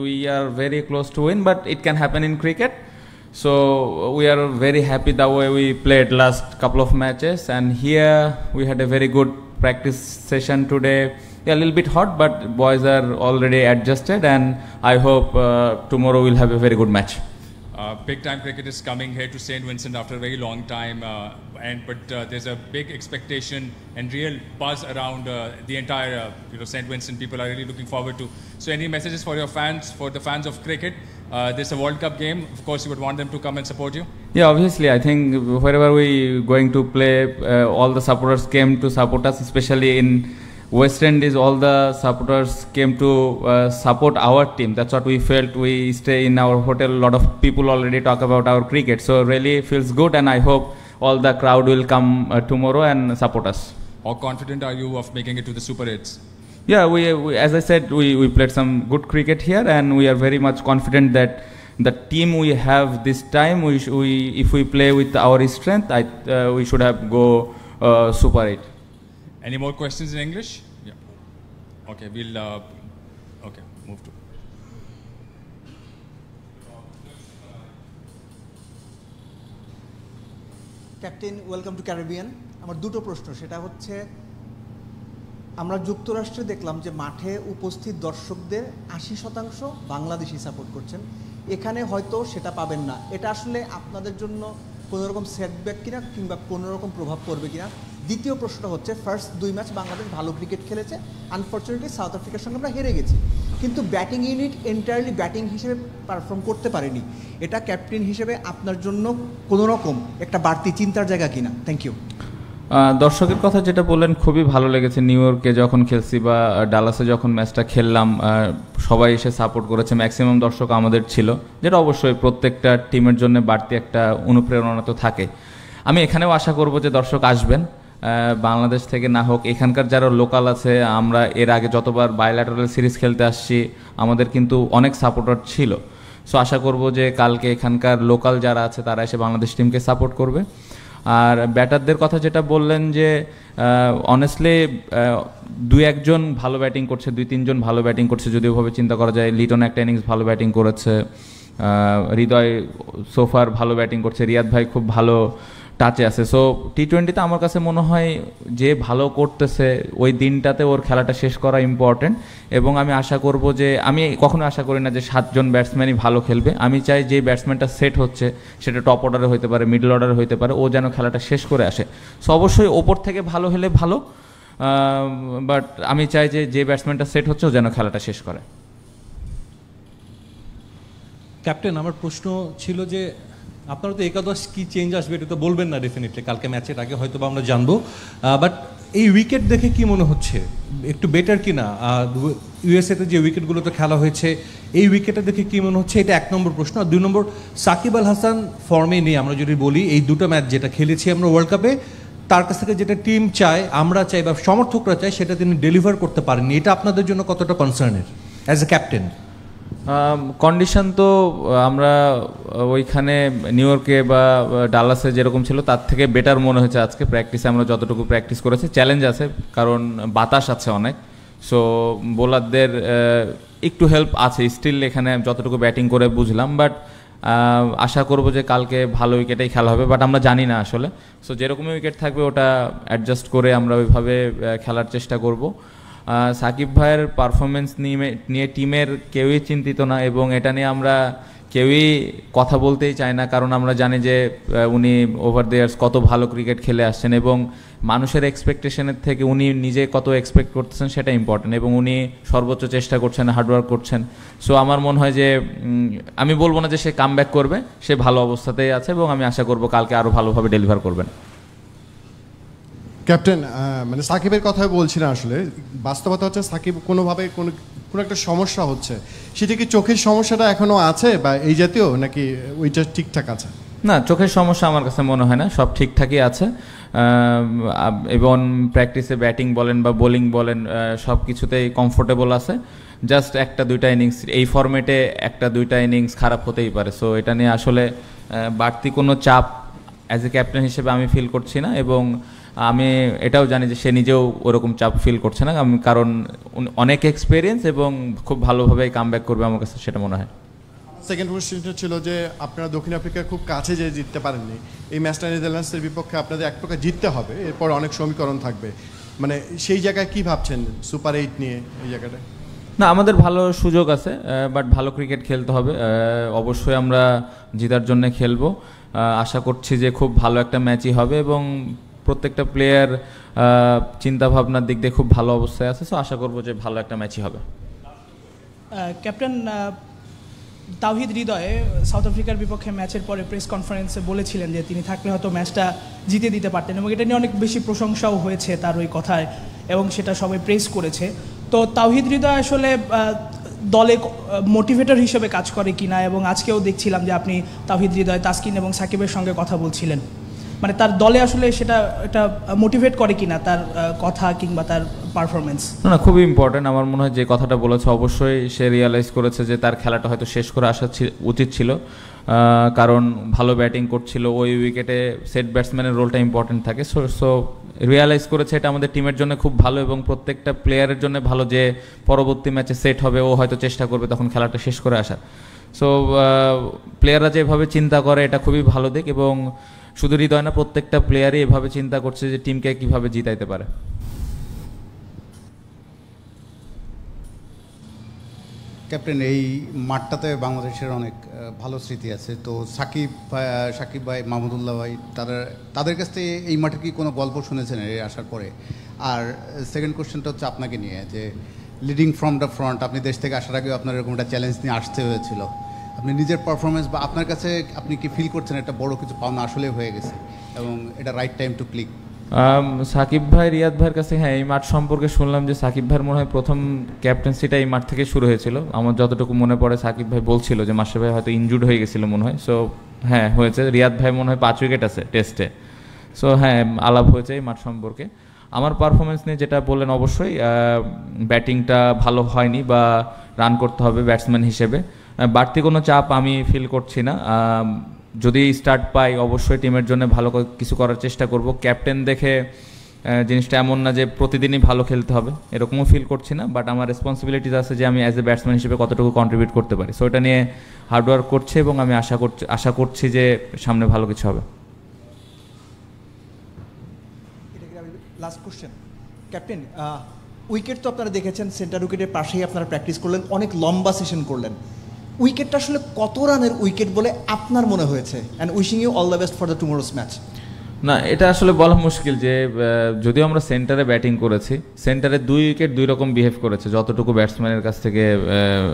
we are very close to win, but it can happen in cricket. So we are very happy the way we played last couple of matches, and here we had a very good practice session today. Yeah, a little bit hot, but boys are already adjusted, and I hope tomorrow we'll have a very good match. Big time cricket is coming here to St. Vincent after a very long time, but there's a big expectation and real buzz around the entire St. Vincent. People are really looking forward to. So any messages for your fans, for the fans of cricket? This is a World Cup game. Of course, you would want them to come and support you. Yeah, obviously. I think wherever we going to play, all the supporters came to support us, especially in West Indies. All the supporters came to support our team. That's what we felt. We stay in our hotel. A lot of people already talk about our cricket. So really feels good, and I hope all the crowd will come tomorrow and support us. How confident are you of making it to the Super 8s? Yeah, we as I said, we played some good cricket here, and we are very much confident that the team we have this time, if we play with our strength, we should have go Super 8. Any more questions in English? Yeah. Okay, we'll move to. Captain welcome to Caribbean. আমার দুটো প্রশ্ন, সেটা হচ্ছে আমরা যুক্তরাষ্ট্রে দেখলাম যে মাঠে উপস্থিত দর্শকদের 80% বাংলাদেশি সাপোর্ট করছেন, এখানে হয়তো সেটা পাবেন না। এটা আসলে আপনাদের জন্য কোনো রকম সেটব্যাক কিনা কিংবা কোনো রকম প্রভাব পড়বে কিনা? দ্বিতীয় প্রশ্নটা হচ্ছে ফার্স্ট 2 ম্যাচ বাংলাদেশ ভালো ক্রিকেট খেলেছে, আনফর্চুনেটলি সাউথ আফ্রিকার সঙ্গে আমরা হেরে গেছি, কিন্তু ব্যাটিং ইউনিট এন্টায়ারলি ব্যাটিং হিসেবে পারফর্ম করতে পারেনি। এটা ক্যাপ্টেন হিসেবে আপনার জন্য কোনো রকম একটা বাড়তি চিন্তার জায়গা কিনা? Thank you. দর্শকের কথা যেটা বললেন খুবই ভালো লেগেছে। নিউ ইয়র্কে যখন খেলছি বা ডালাসে যখন ম্যাচটা খেললাম, সবাই এসে সাপোর্ট করেছে, ম্যাক্সিমাম দর্শক আমাদের ছিল, যেটা অবশ্যই প্রত্যেকটা টিমের জন্য বাড়তি একটা অনুপ্রেরণা তো থাকে। আমি এখানেও আশা করব যে দর্শক আসবেন, বাংলাদেশ থেকে না হোক, এখানকার যারা লোকাল আছে, আমরা এর আগে যতবার বায়োল্যাটারাল সিরিজ খেলতে আসছি আমাদের কিন্তু অনেক সাপোর্টার ছিল। সো আশা করব যে কালকে এখানকার লোকাল যারা আছে তারা এসে বাংলাদেশ টিমকে সাপোর্ট করবে। আর ব্যাটারদের কথা যেটা বললেন যে অনেস্টলি 2-1 জন ভালো ব্যাটিং করছে, 2-3 জন ভালো ব্যাটিং করছে, যদিও ভাবে চিন্তা করা যায়। লিটন একটা ইনিংস ভালো ব্যাটিং করেছে, হৃদয় সোফার ভালো ব্যাটিং করছে, রিয়াদ ভাই খুব ভালো টাচে আছে। সো টি-20তে আমার কাছে মনে হয় যে ভালো করতেছে ওই দিনটাতে ওর খেলাটা শেষ করা ইম্পর্টেন্ট, এবং আমি আশা করব যে আমি কখনো আশা করি না যে 7 জন ব্যাটসম্যানই ভালো খেলবে। আমি চাই যে ব্যাটসম্যানটা সেট হচ্ছে, সেটা টপ অর্ডারে হতে পারে, মিডল অর্ডারে হতে পারে, ও যেন খেলাটা শেষ করে আসে। সো অবশ্যই ওপর থেকে ভালো হলে ভালো, বাট আমি চাই যে ব্যাটসম্যানটা সেট হচ্ছে ও যেন খেলাটা শেষ করে। ক্যাপ্টেন, আমার প্রশ্ন ছিল যে আপনারা তো একাদশ কি চেঞ্জ আসবে এটা তো বলবেন না ডেফিনেটলি, কালকে ম্যাচের আগে হয়তো বা আমরা জানবো, বাট এই উইকেট দেখে কি মনে হচ্ছে একটু বেটার কিনা? ইউএসএতে যে উইকেটগুলোতে খেলা হয়েছে এই উইকেটটা দেখে কি মনে হচ্ছে, এটা 1 নম্বর প্রশ্ন। আর 2 নম্বর, সাকিব আল হাসান ফর্মে নেই, আমরা যদি বলি এই দুটো ম্যাচ যেটা খেলেছি আমরা ওয়ার্ল্ড কাপে, তার কাছ থেকে যেটা টিম চায়, আমরা চাই বা সমর্থকরা চায়, সেটা তিনি ডেলিভার করতে পারেননি। এটা আপনাদের জন্য কতটা কনসার্নের অ্যাজ এ ক্যাপ্টেন? কন্ডিশন তো আমরা ওইখানে নিউ ইয়র্কে বা ডালাসে যেরকম ছিল তার থেকে বেটার মনে হয়েছে আজকে প্র্যাকটিসে। আমরা যতটুকু প্র্যাকটিস করেছি, চ্যালেঞ্জ আছে কারণ বাতাস আছে অনেক, সো বোলারদের একটু হেল্প আছে স্টিল এখানে যতটুকু ব্যাটিং করে বুঝলাম। বাট আশা করব যে কালকে ভালো উইকেটেই খেলা হবে, বাট আমরা জানি না আসলে। সো যেরকমই উইকেট থাকবে ওটা অ্যাডজাস্ট করে আমরা ওইভাবে খেলার চেষ্টা করব। সাকিব ভাইয়ের পারফরমেন্স নিয়ে টিমের কেউই চিন্তিত না, এবং এটা নিয়ে আমরা কেউই কথা বলতেই চায় না, কারণ আমরা জানি যে উনি ওভার দ্য ইয়ার্স কত ভালো ক্রিকেট খেলে আসছেন, এবং মানুষের এক্সপেকটেশনের থেকে উনি নিজে কত এক্সপেক্ট করতেছেন সেটা ইম্পর্টেন্ট, এবং উনি সর্বোচ্চ চেষ্টা করছেন, হার্ডওয়ার্ক করছেন। সো আমার মনে হয় যে আমি বলবো না যে সে কামব্যাক করবে, সে ভালো অবস্থাতেই আছে, এবং আমি আশা করব কালকে আরও ভালোভাবে ডেলিভার করবেন। ক্যাপ্টেন, মানে সাকিবের কথাই বলছি না, আসলে বাস্তবতা হচ্ছে সাকিব কোনোভাবে কোনো একটা সমস্যা হচ্ছে, সেটা কি চোখের সমস্যাটা এখনও আছে বা এই জাতীয়, নাকি ওইটা ঠিকঠাক আছে? না, চোখের সমস্যা আমার কাছে মনে হয় না, সব ঠিকঠাকই আছে, এবং প্র্যাকটিসে ব্যাটিং বলেন বা বোলিং বলেন সব কিছুতেই কমফোর্টেবল আছে। জাস্ট 1-2টা ইনিংস এই ফরম্যাটে 1-2টা ইনিংস খারাপ হতেই পারে। সো এটা নিয়ে আসলে বাড়তি কোনো চাপ অ্যাজ এ ক্যাপ্টেন হিসেবে আমি ফিল করছি না, এবং আমি এটাও জানি যে সে নিজেও ওরকম চাপ ফিল করছে না, কারণ অনেক এক্সপিরিয়েন্স এবং খুব ভালোভাবে কামব্যাক করবে আমার কাছে সেটা মনে হয়। সেকেন্ড কোশ্চেনটা ছিল যে আপনারা দক্ষিণ আফ্রিকার খুব কাছে যে জিততে পারেননি, এই ম্যাচটা নেদারল্যান্ডসের বিপক্ষে আপনাদের এক প্রকার জিততে হবে, এরপর অনেক সমীকরণ থাকবে, মানে সেই জায়গায় কি ভাবছেন সুপার 8 নিয়ে এই জায়গাটা? না, আমাদের ভালো সুযোগ আছে, বাট ভালো ক্রিকেট খেলতে হবে। অবশ্যই আমরা জেতার জন্য খেলবো। আশা করছি যে খুব ভালো একটা ম্যাচই হবে এবং প্রত্যেকটা প্লেয়ার চিন্তা ভাবনার দিক দিয়ে খুব ভালো অবস্থায় আছে, সো আশা করবো যে ভালো একটা ম্যাচই হবে। ক্যাপ্টেন তাওহিদ হৃদয় সাউথ আফ্রিকার বিপক্ষে ম্যাচের পরে প্রেস কনফারেন্সে বলেছিলেন যে তিনি থাকলে হয়তো ম্যাচটা জিতে দিতে পারতেন, এবং এটা নিয়ে অনেক বেশি প্রশংসাও হয়েছে তার ওই কথায়, এবং সেটা সবাই প্রেস করেছে। তো তাওহিদ হৃদয় আসলে দলে মোটিভেটর হিসেবে কাজ করে কিনা, এবং আজকেও দেখছিলাম যে আপনি তাওহিদ হৃদয়, তাসকিন এবং সাকিবের সঙ্গে কথা বলছিলেন, মানে তার দলে আসলে সেটা এটা মোটিভেট করে কিনা তার কথা কিংবা তার পারফরমেন্স? না, খুবই ইম্পর্টেন্ট। আমার মনে হয় যে কথাটা বলেছে অবশ্যই সে রিয়ালাইজ করেছে যে তার খেলাটা হয়তো শেষ করে আসা উচিত ছিল, কারণ ভালো ব্যাটিং করছিল, ওই উইকেটে সেট ব্যাটসম্যানের রোলটা ইম্পর্টেন্ট থাকে। সো রিয়ালাইজ করেছে এটা আমাদের টিমের জন্য খুব ভালো এবং প্রত্যেকটা প্লেয়ারের জন্য ভালো যে পরবর্তী ম্যাচে সেট হবে, ও হয়তো চেষ্টা করবে তখন খেলাটা শেষ করে আসা। সো প্লেয়াররা যেভাবে চিন্তা করে এটা খুবই ভালো দিক, এবং শুধু হৃদয় না, প্রত্যেকটা প্লেয়ারই এভাবে চিন্তা করছে যে টিমকে কিভাবে জিতাইতে পারে। ক্যাপ্টেন, এই মাঠটাতে বাংলাদেশের অনেক ভালো স্মৃতি আছে, তো সাকিব ভাই, মাহমুদুল্লাহ ভাই, তাদের কাছ থেকে এই মাঠের কি কোনো গল্প শুনেছেন এই আসার পরে? আর সেকেন্ড কোশ্চেনটা হচ্ছে আপনাকে নিয়ে, যে লিডিং ফ্রম দ্য ফ্রন্ট, আপনি দেশ থেকে আসার আগেও আপনার এরকম একটা চ্যালেঞ্জ নিয়ে আসতে হয়েছিল, আপনি নিজের পারফরমেন্স বা আপনার কাছে আপনি কি ফিল করছেন একটা বড় কিছু পাওনা আসলে হয়ে গেছে এবং এটা right time to click? Sakib ভাই, রিয়াদ ভাইয়ের কাছে হ্যাঁ এই মাঠ সম্পর্কে শুনলাম যে সাকিব ভাইয়ের মনে হয় প্রথম ক্যাপ্টেন্সিটা এই মাঠ থেকে শুরু হয়েছিল। আমার যতটুকু মনে পড়ে সাকিব ভাই বলছিল যে মাসে ভাই হয়তো ইনজুর্ড হয়ে গেছিলো মনে হয়, সো হ্যাঁ হয়েছে। রিয়াদ ভাই মনে হয় 5 উইকেট আছে টেস্টে, সো হ্যাঁ আলাপ হয়েছে এই মাঠ সম্পর্কে। আমার পারফরমেন্স নিয়ে যেটা বললেন, অবশ্যই ব্যাটিংটা ভালো হয়নি বা রান করতে হবে ব্যাটসম্যান হিসেবে, বাড়তি কোনো চাপ আমি ফিল করছি না। যদি স্টার্ট পাই অবশ্যই টিমের জন্য ভালো কিছু করার চেষ্টা করব। ক্যাপ্টেন দেখে জিনিসটা এমন না যে প্রতিদিনই ভালো খেলতে হবে, এরকমও ফিল করছি না, বাট আমার রেসপন্সিবিলিটিস আছে যে আমি অ্যাজ এ ব্যাটসম্যান হিসেবে কতটুকু কন্ট্রিবিউট করতে পারি, সো এটা নিয়ে হার্ডওয়ার্ক করছি এবং আমি আশা করছি যে সামনে ভালো কিছু হবে। লাস্ট কোশ্চেন ক্যাপ্টেন, উইকেট তো আপনারা দেখেছেন, সেন্টার উইকেটের পাশেই আপনারা প্র্যাকটিস করলেন, অনেক লম্বা সেশন করলেন। উইকেটটা আসলে কত রানের উইকেট বলে আপনার মনে হয়েছে? And wishing you all the best for the tomorrow's match. না, এটা আসলে বলা মুশকিল যে যদিও আমরা সেন্টারে ব্যাটিং করেছি, সেন্টারে 2 উইকেট 2 রকম বিহেভ করেছে যতটুকু ব্যাটসম্যানের কাছ থেকে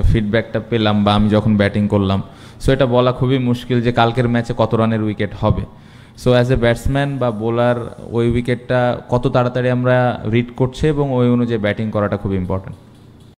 ফিডব্যাকটা পেলাম বা আমি যখন ব্যাটিং করলাম, সো এটা বলা খুবই মুশকিল যে কালকের ম্যাচে কত রানের উইকেট হবে। সো অ্যাজ এ ব্যাটসম্যান বা বোলার ওই উইকেটটা কত তাড়াতাড়ি আমরা রিড করছে এবং ওই অনুযায়ী ব্যাটিং করাটা খুব ইম্পর্টেন্ট।